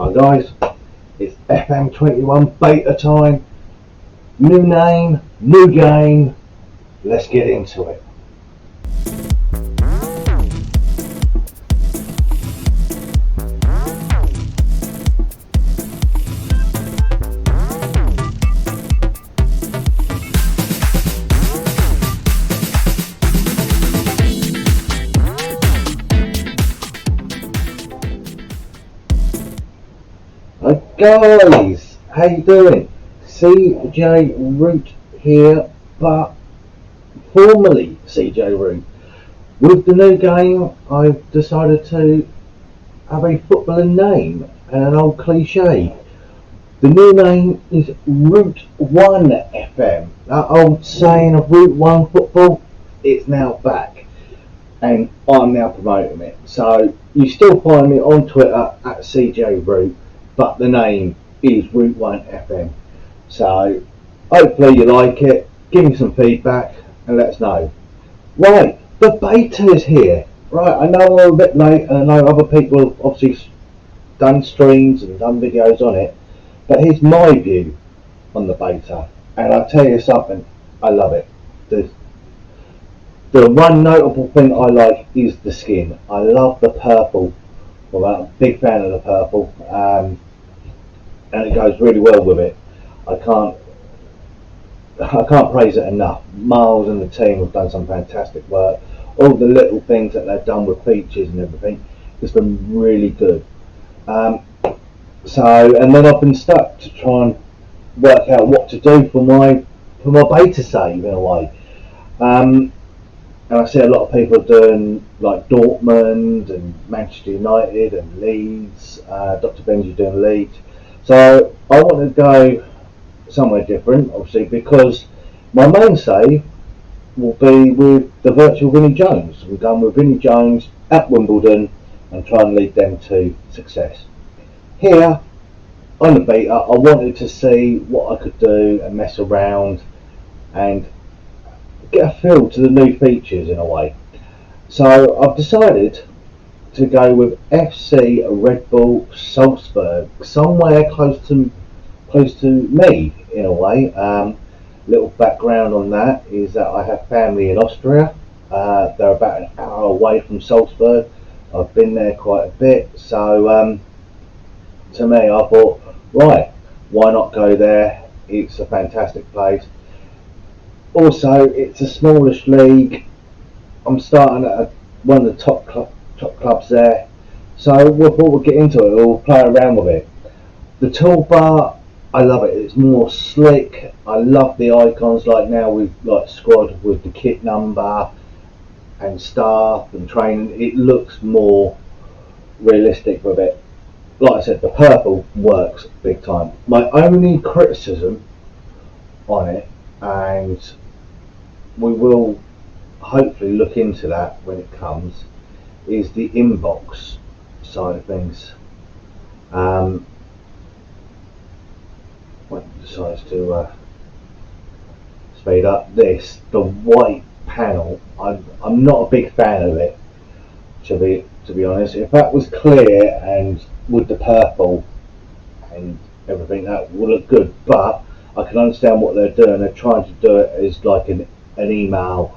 Hi guys, it's FM21 beta time. New name, new game. Let's get into it. Hi guys, how you doing? CJ Root here, but formerly CJ Root. With the new game, I've decided to have a footballing name and an old cliche. The new name is Route 1 FM. That old saying of Route 1 football, it's now back. And I'm now promoting it. So you still find me on Twitter at CJ Root, but the name is Route 1 FM. So hopefully you like it. Give me some feedback and let us know. Right, the beta is here. Right, I know we're a bit late and I know other people have obviously done streams and done videos on it, but here's my view on the beta, and I'll tell you something, I love it. The one notable thing I like is the skin. I love the purple. Well, I'm a big fan of the purple, and it goes really well with it. I can't praise it enough. Miles and the team have done some fantastic work. All the little things that they've done with features and everything, it's been really good. And then I've been stuck to try and work out what to do for my beta save in a way. And I see a lot of people doing like Dortmund and Manchester United and Leeds. Dr. Benji doing Leeds. So I want to go somewhere different, obviously, because my main save will be with the virtual Vinnie Jones. We're going with Vinnie Jones at Wimbledon and try and lead them to success. Here on the beta, I wanted to see what I could do and mess around and get a feel to the new features in a way. So I've decided to go with FC Red Bull Salzburg, somewhere close to me in a way. Little background on that is that I have family in Austria. They're about an hour away from Salzburg. I've been there quite a bit, so to me I thought, right, why not go there? It's a fantastic place. Also, it's a smallish league. I'm starting at one of the top clubs there, so we thought we'll get into it. We'll play around with it. The toolbar, I love it. It's more slick. I love the icons. Like now we've got squad with the kit number and staff and training. It looks more realistic with it. Like I said, the purple works big time. My only criticism on it, and we will hopefully look into that when it comes, is the inbox side of things. When it decides to speed up this, the white panel, I'm not a big fan of it, to be honest. If that was clear and with the purple and everything, that would look good, but I can understand what they're doing. They're trying to do it as like an email.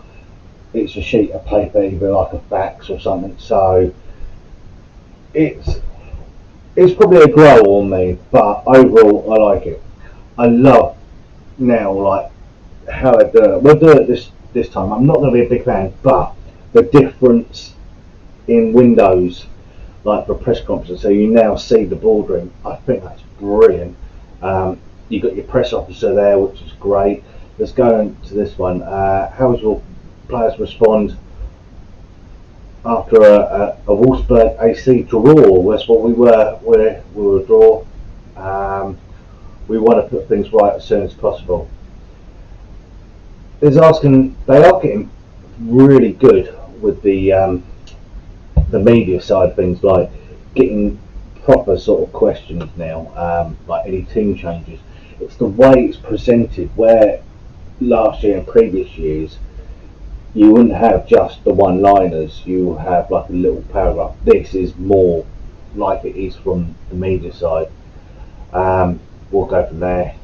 It's a sheet of paper, either like a fax or something, so it's probably a grow on me, but overall I like it. I love now like how they do it. We'll do it this time. I'm not going to be a big fan, but the difference in windows, like for press conferences, so you now see the boardroom. I think that's brilliant. You've got your press officer there, which is great. Let's go into this one. How will players respond after a Wolfsburg AC draw? That's what we were. We were a draw. We want to put things right as soon as possible. They are getting really good with the media side of things, like getting proper sort of questions now, like any team changes. It's the way it's presented, where last year and previous years you wouldn't have just the one-liners, you have like a little paragraph. This is more like it is from the media side. We'll go from there.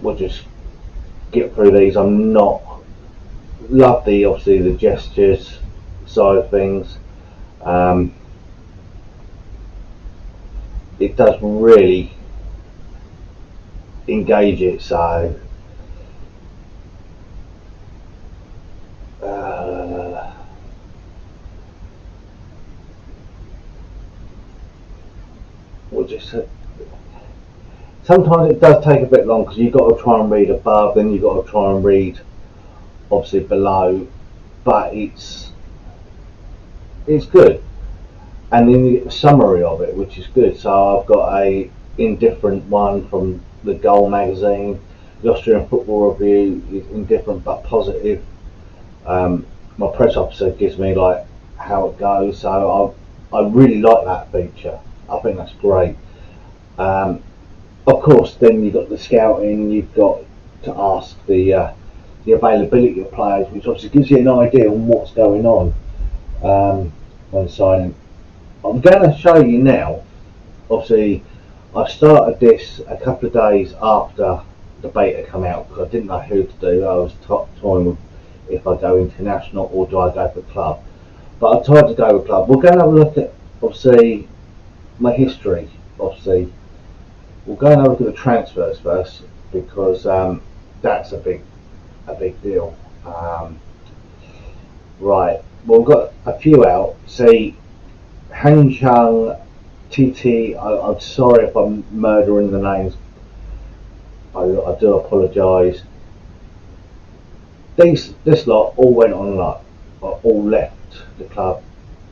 We'll just get through these. I'm not love the obviously the gestures side of things. Um, it does really engage it. So uh, we'll just. Sometimes it does take a bit long because you've got to try and read above, then you've got to try and read obviously below, but it's good. And then you get the summary of it, which is good. So I've got a indifferent one from the Goal magazine. The Austrian Football Review is indifferent but positive. My press officer gives me like how it goes, so I really like that feature. I think that's great. Um, of course, then you've got the scouting. You've got to ask the availability of players, which obviously gives you an idea on what's going on when signing. I'm going to show you now. Obviously, I started this a couple of days after the beta come out because I didn't know who to do. I was toying with if I go international or do I go for club. But I tried to go with club. We're going to have a look at obviously my history. Obviously, we'll go and have a look at the transfers first because that's a big deal. Right. Well, we've got a few out. See, Hang Chang, TT. I'm sorry if I'm murdering the names. I do apologise. This lot all went on luck. All left the club.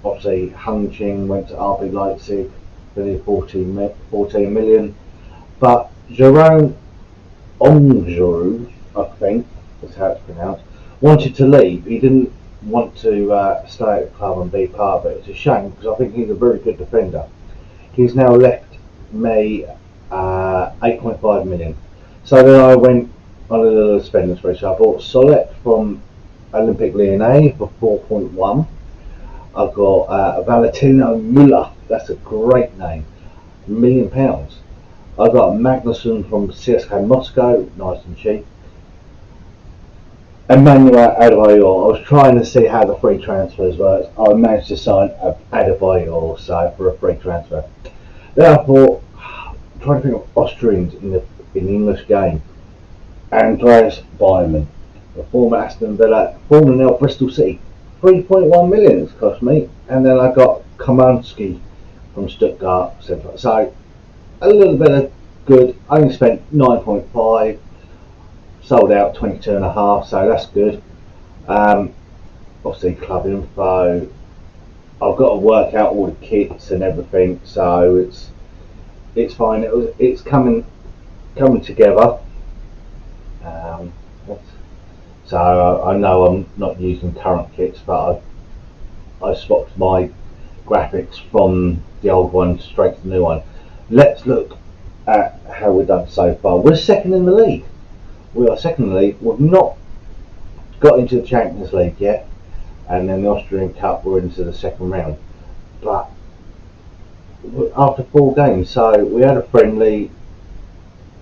Obviously, Hung Ching went to RB Leipzig for the 14 million. But Jerome Onguru, I think that's how it's pronounced, wanted to leave. He didn't want to stay at the club and be part of it. It's a shame because I think he's a very good defender. He's now left me 8.5 million. So then I went on a little spending spree. So I bought Solet from Olympic Lyonnais for 4.1. I've got Valentino Müller. That's a great name. £1 million. I've got Magnussen from CSKA Moscow. Nice and cheap. Emmanuel Adebayor. I was trying to see how the free transfers work. I managed to sign Adebayor so for a free transfer. Then I thought, I'm trying to think of Austrians in the English game. Andreas Beimann, the former Aston Villa, former now Bristol City. 3.1 million it's cost me. And then I got Kamansky from Stuttgart. So a little bit of good. I only spent 9.5. Sold out 22.5, so that's good. Obviously club info. I've got to work out all the kits and everything, so it's fine. It's coming together. So I know I'm not using current kits, but I swapped my graphics from the old one straight to the new one. Let's look at how we've done so far. We're second in the league. We are second in the league. We've not got into the Champions League yet, and then the Austrian Cup we're into the second round. But after 4 games, so we had a friendly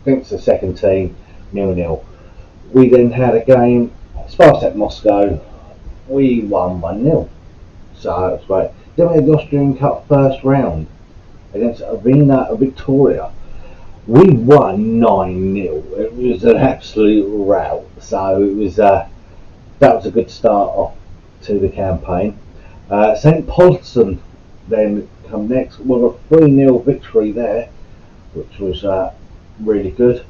against the second team, 0-0. We then had a game, Spartak Moscow. We won 1-0, so that's great. Then we had the Austrian Cup first round against Arena Victoria. We won 9-0. It was an absolute rout. So it was that was a good start off to the campaign. St Paulson then come next with a 3-0 victory there, which was really good.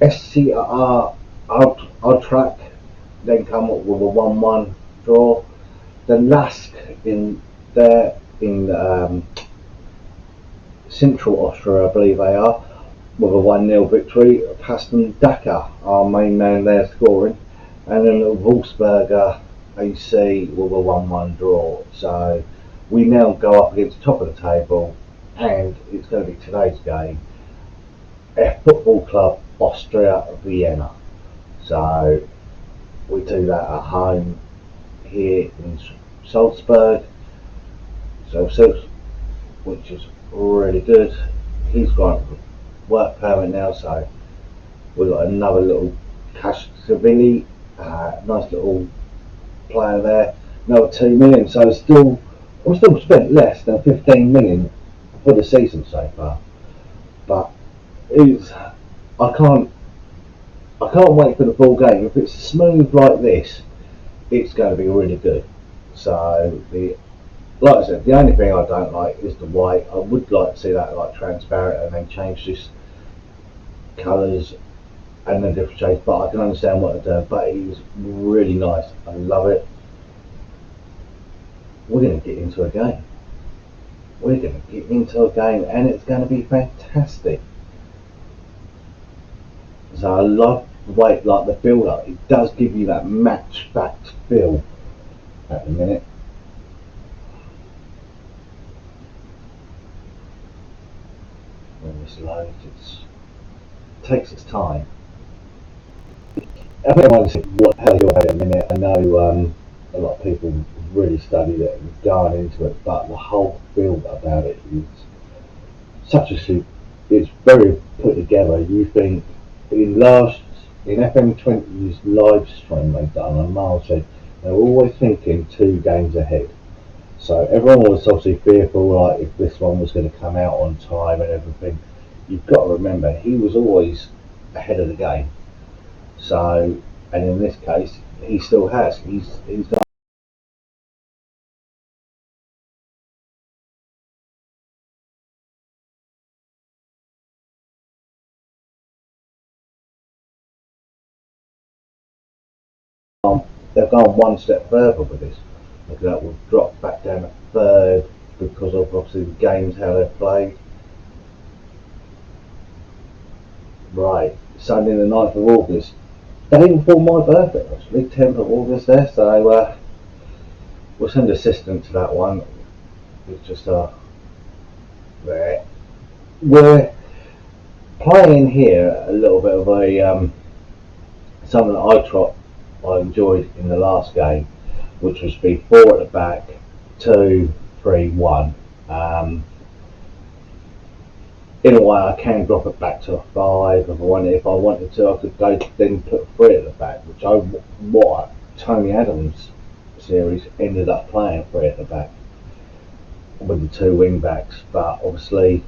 SCR Track then come up with a 1-1 draw. Then Lask in there in Central Austria, I believe they are, with a 1-0 victory. Paston Daka, our main man there, scoring, and then Wolfsberger AC with a 1-1 draw. So we now go up against the top of the table, and it's going to be today's game, F Football Club Austria Vienna. So we do that at home. here in Salzburg, which is really good. He's got work permit now, so we've got another little Kashvili, nice little player there, another 2 million. So we've still spent less than 15 million for the season so far. But it's, I can't I can't wait for the full game. If it's smooth like this, it's going to be really good. So like I said, the only thing I don't like is the white. I would like to see that like transparent and then change this colours and then different shades. But I can understand what they're doing. But it is really nice. I love it. We're going to get into a game. We're going to get into a game, and it's going to be fantastic. So I love the way, like the build up. It does give you that match fact feel at the minute. When this loads, it takes its time. I think everyone's what the hell you're at a minute. I know a lot of people really studied it and gone into it, but the whole build about it is such a it's very put together. You think in FM20's live stream they've done, and Miles said they were always thinking 2 games ahead. So everyone was obviously fearful, like if this one was going to come out on time and everything. You've got to remember he was always ahead of the game. So, and in this case, he still has. He's they've gone one step further with this. Look at that, we've dropped back down to third because of obviously the games how they're played. Right, Sunday the 9th of August, day before my birthday actually, 10th of August there, so we'll send assistant to that one. It's just there. We're playing here a little bit of a something that I enjoyed in the last game, which was be 4 at the back, 2, 3, 1. In a way, I can drop it back to a 5 if I wanted. If I wanted to, I could go then put 3 at the back, which what Tony Adams series ended up playing 3 at the back with the 2 wing backs. But obviously,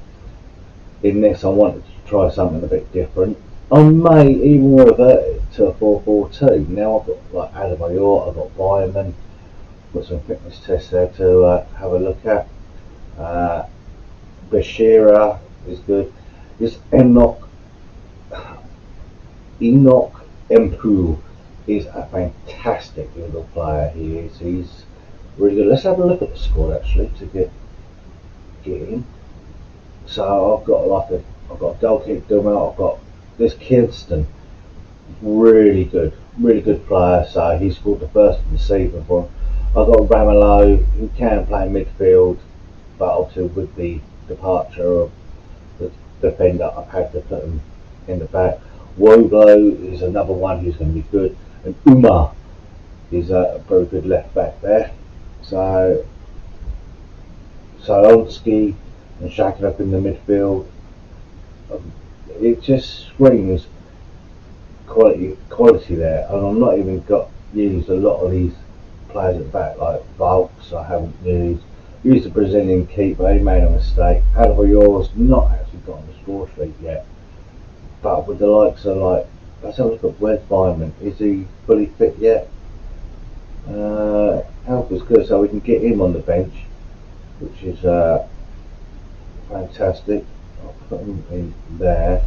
in this, I wanted to try something a bit different. I may even revert it to a 4-4-2. Now I've got like Adebayor, I've got Byman, got some fitness tests there to have a look at. Bashira is good. This Enoch Empu is a fantastic little player. He's really good. Let's have a look at the squad actually to get in. So I've got a goalkeeper Dumont, I've got this Kirston, really good player. So he scored the first of the season for him. I've got Ramelow, who can play midfield, but obviously with the departure of the defender, I've had to put him in the back. Woblo is another one who's going to be good, and Umar is a very good left back there. So Solonsky and Shaq up in the midfield. It just screams quality there, and I'm not even used a lot of these players at the back, like Volks I haven't used the Brazilian keeper, he made a mistake. Adebayor's not actually got on the score sheet yet, but with the likes of let's have a look at Red Byman. Is he fully fit yet? Health is good, so we can get him on the bench, which is fantastic. I'll put him in there.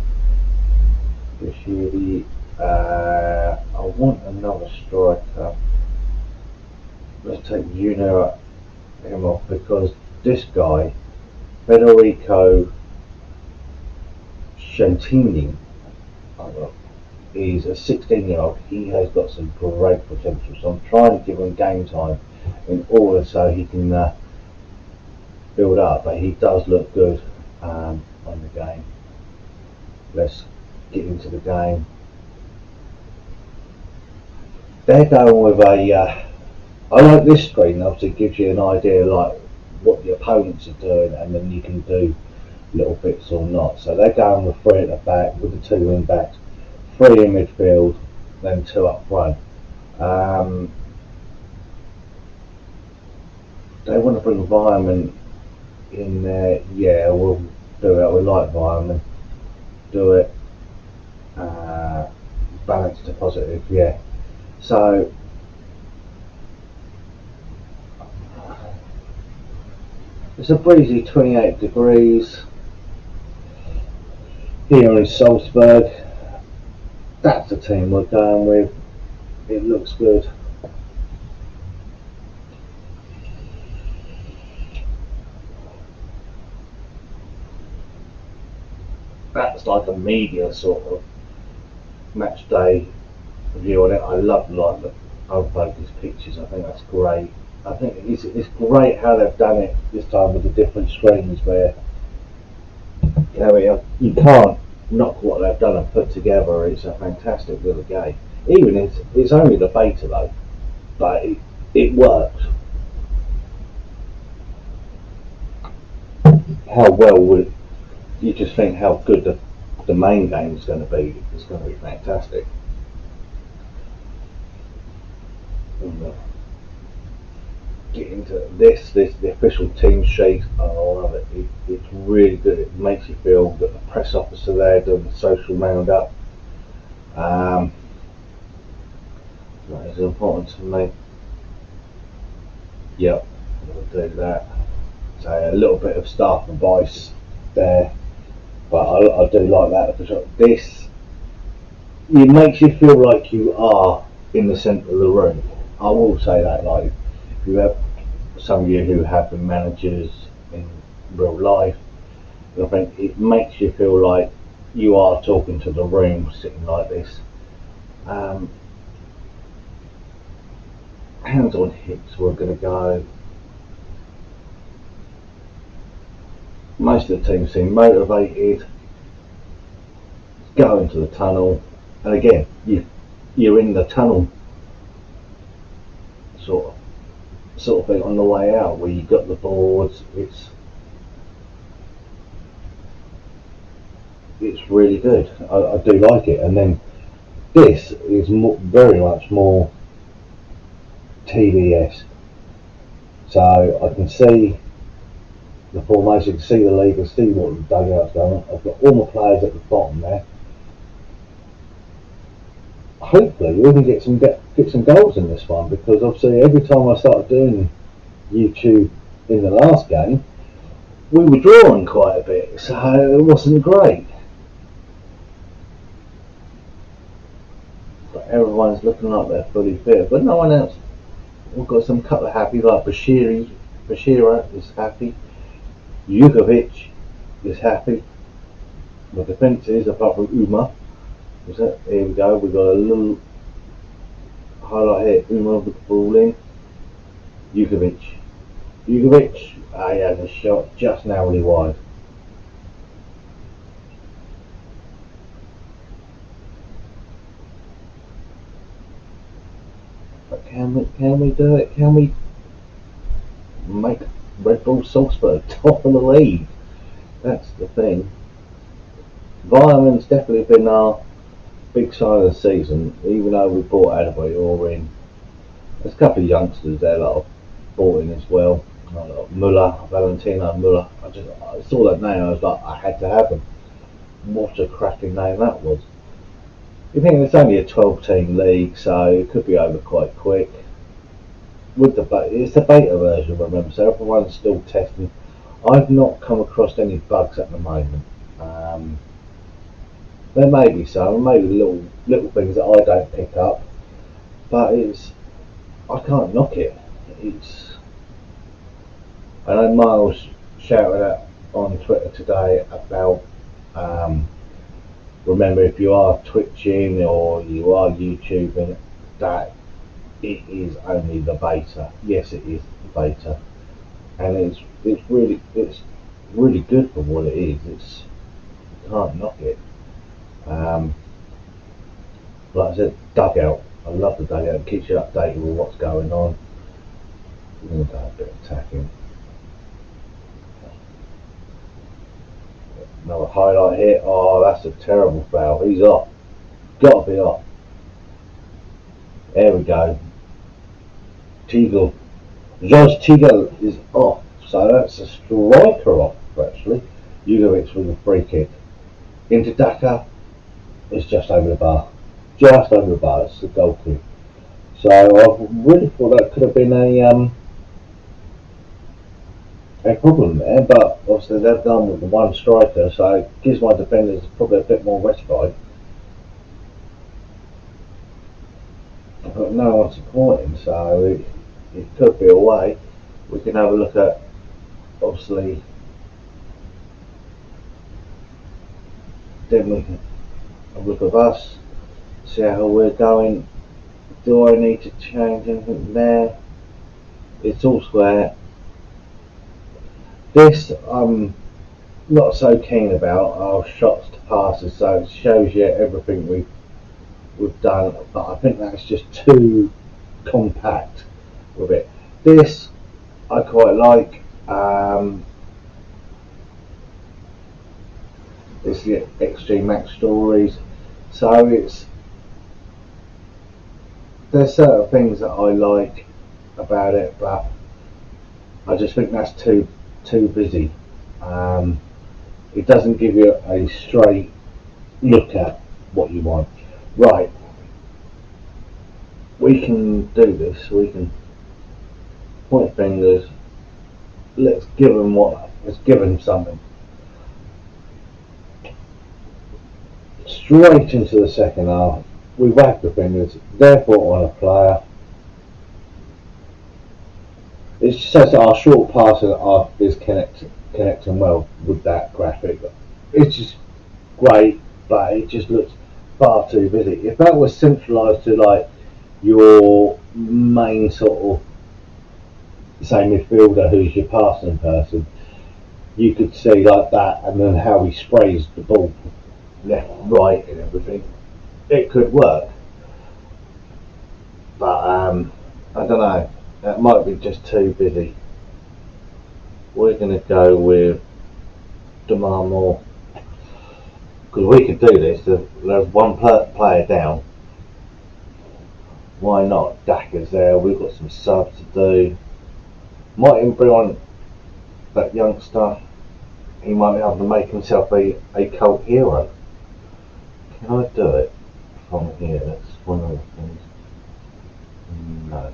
I want another striker. Let's take Junior him off because this guy, Federico Chantini, is a 16-year-old. He has got some great potential, so I'm trying to give him game time in order so he can build up. But he does look good on the game. Let's get into the game. They're going with a I like this screen. Obviously, it gives you an idea like what the opponents are doing, and then you can do little bits or not. So they're going with three at the back with the two wing backs, three in midfield, then two up front. Um, they want to bring environment in there. Yeah, we'll do it. We like environment. Do it. Uh, balance to positive. Yeah. So it's a breezy 28 degrees here in Salzburg. That's the team we're going with. It looks good. That's like a media sort of match day view on it. I love like the unfocused pictures. I think that's great. I think it's great how they've done it this time with the different screens where you can't knock what they've done and put together. It's a fantastic little game. Even it's only the beta though, but it works. How well would you just think how good the main game is going to be? It's going to be fantastic. And, get into this the official team sheet. Oh, I love it. It's really good. It makes you feel that the press officer there doing the social roundup. Um, that is important to me. Yep, we'll do that. So a little bit of staff advice there, but I do like that for sure. This it makes you feel like you are in the centre of the room. I will say that, like, if you have some of you who have been managers in real life, I think it makes you feel like you are talking to the room sitting like this. Um, hands on hips, we're going to go. Most of the team seem motivated, go into the tunnel, and again, you're in the tunnel sort of thing on the way out where you've got the boards. It's really good. I do like it. And then this is very much more TVS. So I can see the formation, can see the league, can see what the dugout's going on. I've got all my players at the bottom there. Hopefully we can get some goals in this one, because obviously every time I started doing YouTube in the last game, we were drawing quite a bit, so it wasn't great. But everyone's looking like they're fully fit, but no one else. We've got some couple of happy, like Bashira is happy, Jukovic is happy. The defence is, apart from Uma. Here we go, we've got a little highlight here. Uma with the ball in. Jukovic, he has a shot just narrowly wide. But can we do it? Can we make Red Bull Salzburg top of the league? That's the thing. Violence definitely been our big sign of the season, even though we bought Adebayor in. There's a couple of youngsters there that I've bought in as well. Valentino Muller. I saw that name, I was like, I had to have him. What a cracking name that was. You think it's only a 12-team league, so it could be over quite quick. It's the beta version, remember, so everyone's still testing. I've not come across any bugs at the moment. There may be some, maybe little things that I don't pick up, but I can't knock it. I know Miles shouted out on Twitter today about remember, if you are Twitching or you are YouTubing, that it is only the beta. Yes, it is the beta, and it's really good for what it is. You can't knock it. Like I said, dugout. I love the dugout. It keeps you updated with what's going on. We're going to go a bit attacking. Another highlight here. Oh, that's a terrible foul. He's off. Got to be off. There we go. Teagle. Josh Teagle is off. So that's a striker off, actually. Jugovic with a free kick. Into Daka. It's just over the bar. Just over the bar. It's a goal kick. So I really thought that could have been a problem there, but obviously they've gone with the one striker, so it gives my defenders probably a bit more respite. But no one supporting, so it could be a way. We can have a look at, obviously, then we can have a look at us, see how we're going. Do I need to change anything there? It's all square. This I'm not so keen about, our shots to passes, so it shows you everything we've done, but I think that's just too compact with it. This I quite like. It's the Extreme Max Stories, so there's certain things that I like about it, but I just think that's too busy. It doesn't give you a straight look at what you want. Right, we can do this. We can point fingers. Let's give them something. Straight into the second half. We whack the fingers. Therefore, on a player. It says that our short passing is connecting well with that graphic. It's just great, but it just looks far too busy. If that was centralised to like your main sort of say midfielder, who's your passing person, you could see like that, and then how he sprays the ball left, right, and everything. It could work, but I don't know. That might be just too busy. We're going to go with demand more, because we could do this. There's one player down. Why not? Daka's there. We've got some subs to do. Might even bring on that youngster. He might be able to make himself a cult hero. Can I do it from here? That's one of the things. No.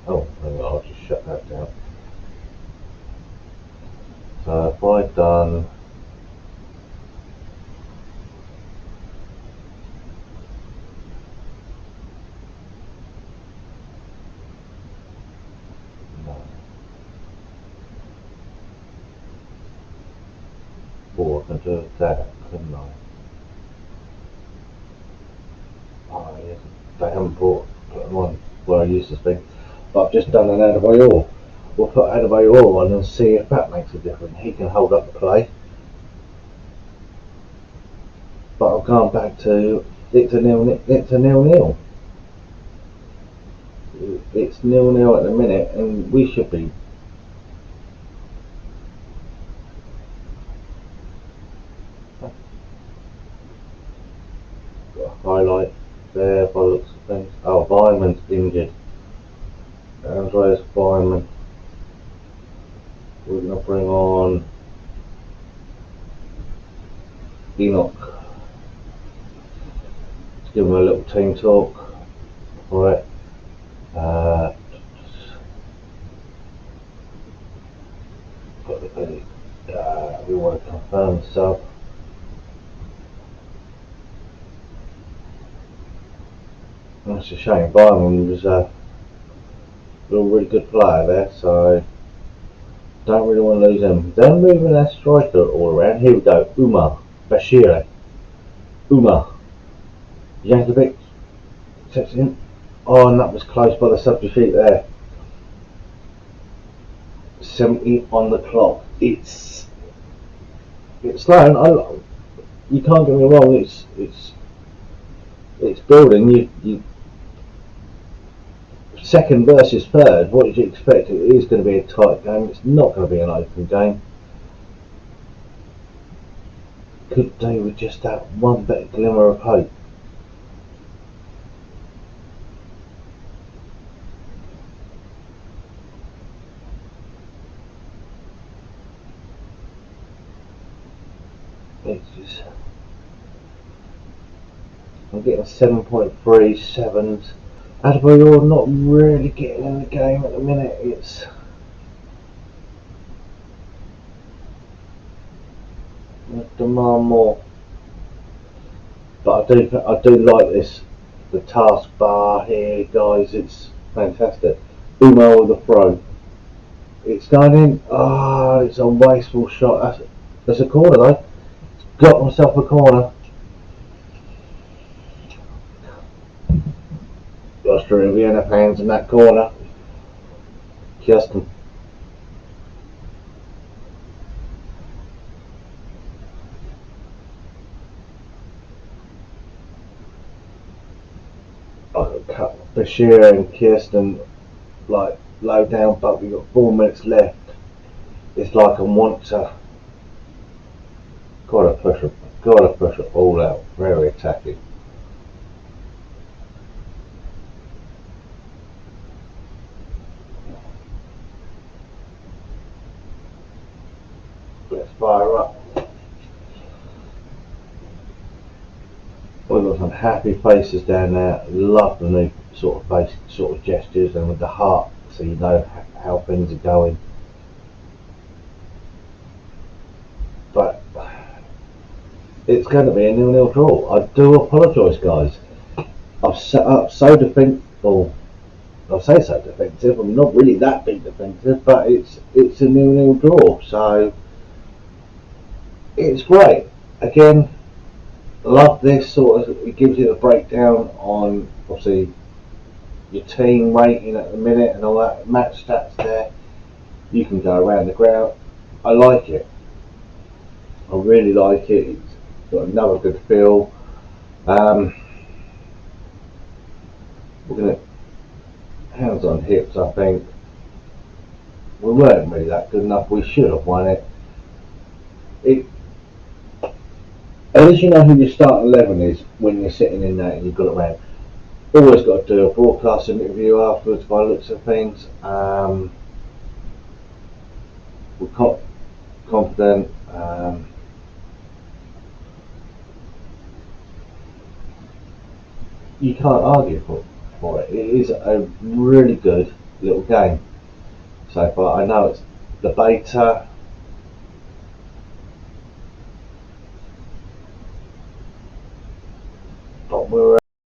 Oh, I'll just shut that down. So if I've done I can do that, couldn't I? Oh yes, they haven't put them on where I used to be. But I've just done an Adebayor. We'll put Adebayor on and see if that makes a difference. He can hold up the play. But I've gone back to it's a nil-nil. It's 0-0 at the minute, and we should be. Got a highlight there by the looks of things. Oh, Vyman's injured. Andreas Vyman. We're going to bring on Enoch. Let's give him a little team talk. Right. We want to confirm sub. That's a shame. Byron was a really good player there, so don't really want to lose him. They're moving that striker all around. Here we go. Bashir. Jankovic. Takes him. Oh, and that was close by the substitute there. 70 on the clock. It's slow. You can't get me wrong. It's building. You second versus third, what did you expect? It is going to be a tight game. It's not going to be an open game. Could do with just that one bit of glimmer of hope. It's just, I'm getting 7.37s. Adebayor not really getting in the game at the minute. It's demand more, but I do like this. The task bar here, guys. It's fantastic. Umo with the throw. It's going in. Ah, it's a wasteful shot. That's a corner though. Got myself a corner. Austria Vienna fans in that corner. Kirsten. Bashir and Kirsten like low down, but we've got 4 minutes left. It's like I want to. Gotta push it all out. Very attacking. Let's fire up. We've got some happy faces down there. Love the new sort of face, sort of gestures, and with the heart, so you know how things are going. But it's going to be a 0-0 draw. I do apologise, guys. I've set up so defensive. I say so defensive. I'm not really that big defensive, but it's a 0-0 draw. So it's great. Again, love this sort of. It gives you a breakdown on obviously your team rating at the minute and all that match stats there. You can go around the ground. I like it. I really like it. It's got another good feel. We're gonna hands on hips. I think we weren't really that good enough. We should have won it. At least you know who your starting 11 is when you're sitting in there and you've got it around. Always got to do a broadcast interview afterwards by the looks of things. We're confident. You can't argue for it. It is a really good little game so far. I know it's the beta. But we're